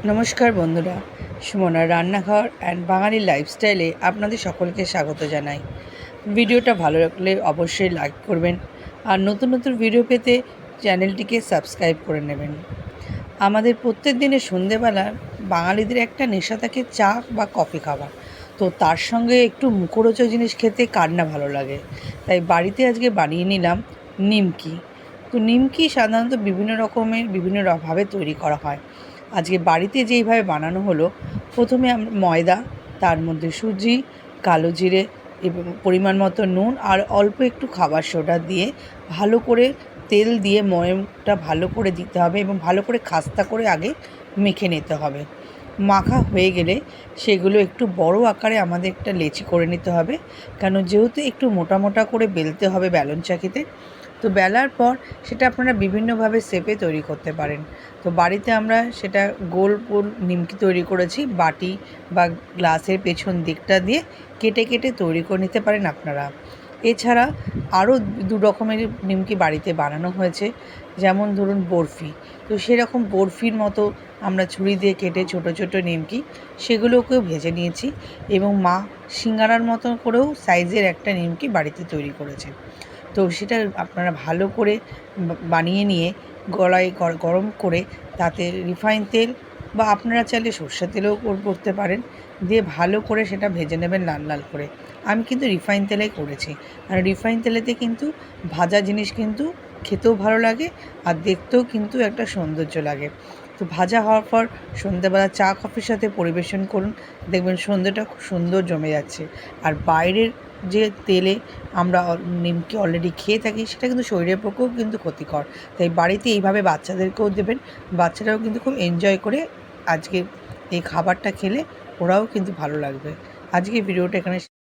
নমস্কার বন্ধুরা, সুমনার রান্নাঘর অ্যান্ড বাঙালি লাইফস্টাইলে আপনাদের সকলকে স্বাগত জানাই। ভিডিওটা ভালো লাগলে অবশ্যই লাইক করবেন আর নতুন নতুন ভিডিও পেতে চ্যানেলটিকে সাবস্ক্রাইব করে নেবেন। আমাদের প্রত্যেক দিনের সন্ধেবেলা বাঙালিদের একটা নেশা থাকে চা বা কফি খাওয়ার। তো তার সঙ্গে একটু মুখরোচক জিনিস খেতে কার না ভালো লাগে। তাই বাড়িতে আজকে বানিয়ে নিলাম নিমকি। তো নিমকি সাধারণত বিভিন্ন রকমের বিভিন্নভাবে তৈরি করা হয়। আজকে বাড়িতে যেইভাবে বানানো হলো, প্রথমে ময়দা, তার মধ্যে সুজি, কালো জিরে এবং পরিমাণ মতো নুন আর অল্প একটু খাবার সোডা দিয়ে ভালো করে তেল দিয়ে ময়মটা ভালো করে দিতে হবে এবং ভালো করে খাস্তা করে আগে মেখে নিতে হবে। মাখা হয়ে গেলে সেগুলো একটু বড় আকারে আমাদের একটা লেচি করে নিতে হবে, কেন যেহেতু একটু মোটা মোটা করে বেলতে হবে বেলন চাকিতে। তো বেলার পর সেটা আপনারা বিভিন্নভাবে শেপে তৈরি করতে পারেন। তো বাড়িতে আমরা সেটা গোল গোল নিমকি তৈরি করেছি, বাটি বা গ্লাসের পেছন দিকটা দিয়ে কেটে কেটে তৈরি করে নিতে পারেন আপনারা। এছাড়া আরও দু রকমের নিমকি বাড়িতে বানানো হয়েছে, যেমন ধরুন বরফি। তো সেরকম বরফির মতো আমরা ছুরি দিয়ে কেটে ছোট ছোট নিমকি সেগুলোকেও ভেজে নিয়েছি এবং মা সিঙ্গারার মতো করেও সাইজের একটা নিমকি বাড়িতে তৈরি করেছে। তো সেটা আপনারা ভালো করে বানিয়ে নিয়ে কড়াই গরম করে তাতে রিফাইন তেল বা আপনারা চাইলে সর্ষের তেলেও করতে পারেন, দিয়ে ভালো করে সেটা ভেজে নেবেন লাল লাল করে। আমি কিন্তু রিফাইন তেলেই করেছি, আর রিফাইন তেলেতে কিন্তু ভাজা জিনিস কিন্তু খেতেও ভালো লাগে আর দেখতেও কিন্তু একটা সৌন্দর্য লাগে। তো ভাজা হওয়ার পর সন্ধ্যেবেলা চা কফির সাথে পরিবেশন করুন, দেখবেন সন্ধ্যেটা খুব সুন্দর জমে যাচ্ছে। আর বাইরের যে তেলে আমরা নিমকি অলরেডি খেয়ে থাকি, সেটা কিন্তু শরীরের পক্ষেও কিন্তু ক্ষতিকর। তাই বাড়িতে এইভাবে বাচ্চাদেরকেও দেবেন, বাচ্চারাও কিন্তু খুব এনজয় করে আজকে এই খাবারটা খেলে ওরাও কিন্তু ভালো লাগবে। আজকে ভিডিওটা এখানে